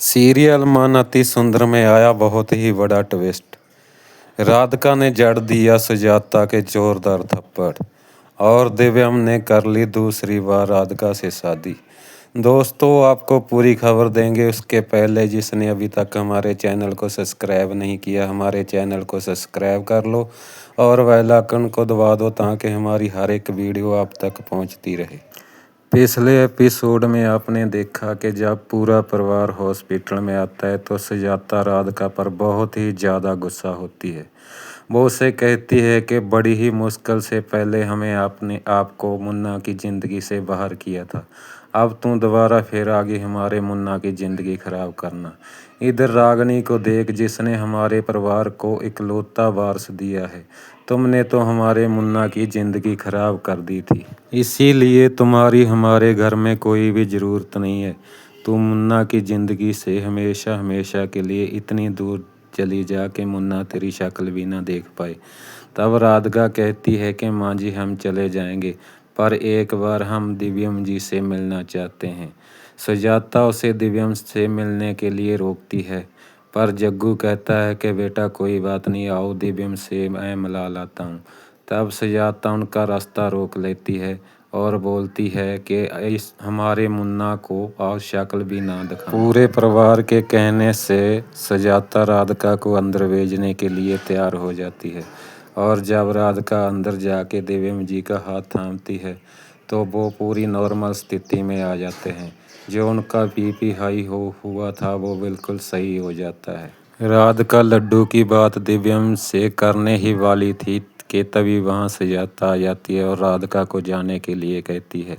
Serial मन अति सुंदर में आया बहुत ही बड़ा ट्विस्ट। राधिका ने जड़ दिया सुजाता के जोरदार थप्पड़ और दिव्यम ने कर ली दूसरी बार राधिका से शादी। दोस्तों, आपको पूरी खबर देंगे। उसके पहले जिसने अभी तक हमारे चैनल को सब्सक्राइब नहीं किया, हमारे चैनल को सब्सक्राइब कर लो और बेल आइकन को दबा दो ताकि हमारी हर एक वीडियो आप तक पहुंचती रहे। पिछले एपिसोड में आपने देखा कि जब पूरा परिवार हॉस्पिटल में आता है तो सुजाता राधिका पर बहुत ही ज़्यादा गुस्सा होती है। वो उसे कहती है कि बड़ी ही मुश्किल से पहले हमें आपने आपको मुन्ना की ज़िंदगी से बाहर किया था, अब तू दोबारा फिर आगे हमारे मुन्ना की ज़िंदगी खराब करना। इधर रागिनी को देख, जिसने हमारे परिवार को इकलौता वारस दिया है। तुमने तो हमारे मुन्ना की ज़िंदगी खराब कर दी थी, इसीलिए तुम्हारी हमारे घर में कोई भी ज़रूरत नहीं है। तुम मुन्ना की ज़िंदगी से हमेशा हमेशा के लिए इतनी दूर चली जा कि मुन्ना तेरी शक्ल भी ना देख पाए। तब राधिका कहती है कि माँ जी, हम चले जाएंगे, पर एक बार हम दिव्यम जी से मिलना चाहते हैं। सुजाता उसे दिव्यम से मिलने के लिए रोकती है, पर जग्गू कहता है कि बेटा कोई बात नहीं, आओ दिव्यम से मैं मिला लाता हूँ। तब सुजाता उनका रास्ता रोक लेती है और बोलती है कि इस हमारे मुन्ना को और शक्ल भी ना दिखा। पूरे परिवार के कहने से सुजाता राधिका को अंदर भेजने के लिए तैयार हो जाती है और जब राधिका अंदर जाके दिव्यम जी का हाथ थामती है तो वो पूरी नॉर्मल स्थिति में आ जाते हैं। जो उनका बीपी हाई हुआ था वो बिल्कुल सही हो जाता है। राधिका लड्डू की बात दिव्यम से करने ही वाली थी कि तभी वहाँ सुजाता आ जाती है और राधिका को जाने के लिए कहती है।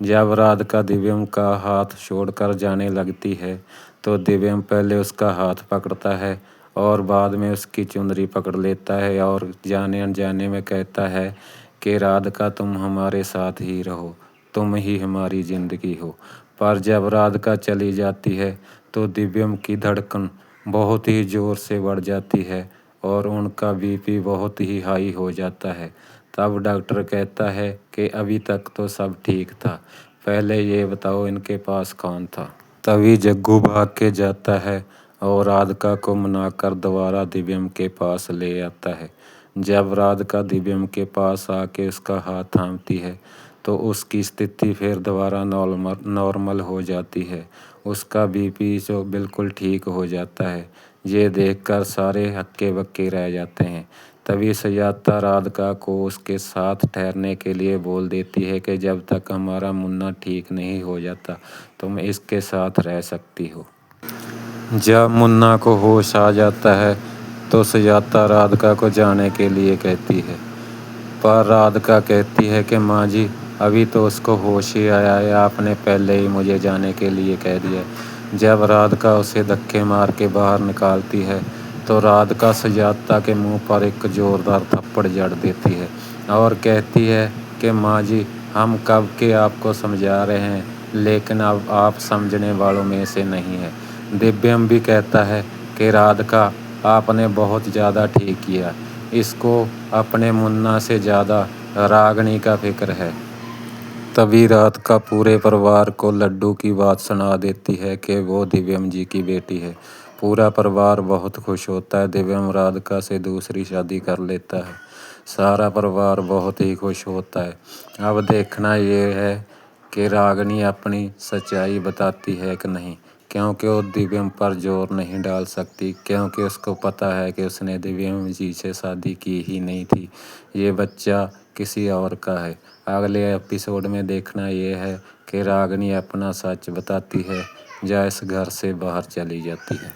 जब राधिका दिव्यम का हाथ छोड़कर जाने लगती है तो दिव्यम पहले उसका हाथ पकड़ता है और बाद में उसकी चुनरी पकड़ लेता है और जाने अनजाने में कहता है कि राधिका तुम हमारे साथ ही रहो, तुम ही हमारी ज़िंदगी हो। पर जब राधिका चली जाती है तो दिव्यम की धड़कन बहुत ही ज़ोर से बढ़ जाती है और उनका बीपी बहुत ही हाई हो जाता है। तब डॉक्टर कहता है कि अभी तक तो सब ठीक था, पहले ये बताओ इनके पास कौन था। तभी जग्गू भाग के जाता है और राधिका को मनाकर दोबारा दिव्यम के पास ले आता है। जब राधिका दिव्यम के पास आके उसका हाथ थामती है तो उसकी स्थिति फिर दोबारा नॉर्मल हो जाती है। उसका बीपी जो बिल्कुल ठीक हो जाता है। ये देखकर सारे हक्के बक्के रह जाते हैं। तभी सुजाता राधिका को उसके साथ ठहरने के लिए बोल देती है कि जब तक हमारा मुन्ना ठीक नहीं हो जाता तुम इसके साथ रह सकती हो। जब मुन्ना को होश आ जाता है तो सुजाता राधिका को जाने के लिए कहती है, पर राधिका कहती है कि माँ जी, अभी तो उसको होश ही आया है, आपने पहले ही मुझे जाने के लिए कह दिया। जब राधिका उसे धक्के मार के बाहर निकालती है तो राधिका सुजाता के मुंह पर एक जोरदार थप्पड़ जड़ देती है और कहती है कि माँ जी, हम कब के आपको समझा रहे हैं, लेकिन अब आप समझने वालों में से नहीं है। दिव्यम भी कहता है कि राधिका, आपने बहुत ज़्यादा ठीक किया, इसको अपने मुन्ना से ज़्यादा रागिनी का फिक्र है। तभी रात का पूरे परिवार को लड्डू की बात सुना देती है कि वो दिव्यम जी की बेटी है। पूरा परिवार बहुत खुश होता है। दिव्यम राधिका से दूसरी शादी कर लेता है। सारा परिवार बहुत ही खुश होता है। अब देखना ये है कि रागिनी अपनी सच्चाई बताती है कि नहीं, क्योंकि वो दिव्यम पर जोर नहीं डाल सकती, क्योंकि उसको पता है कि उसने दिव्यम जी से शादी की ही नहीं थी। ये बच्चा किसी और का है। अगले एपिसोड में देखना ये है कि रागिनी अपना सच बताती है या इस घर से बाहर चली जाती है।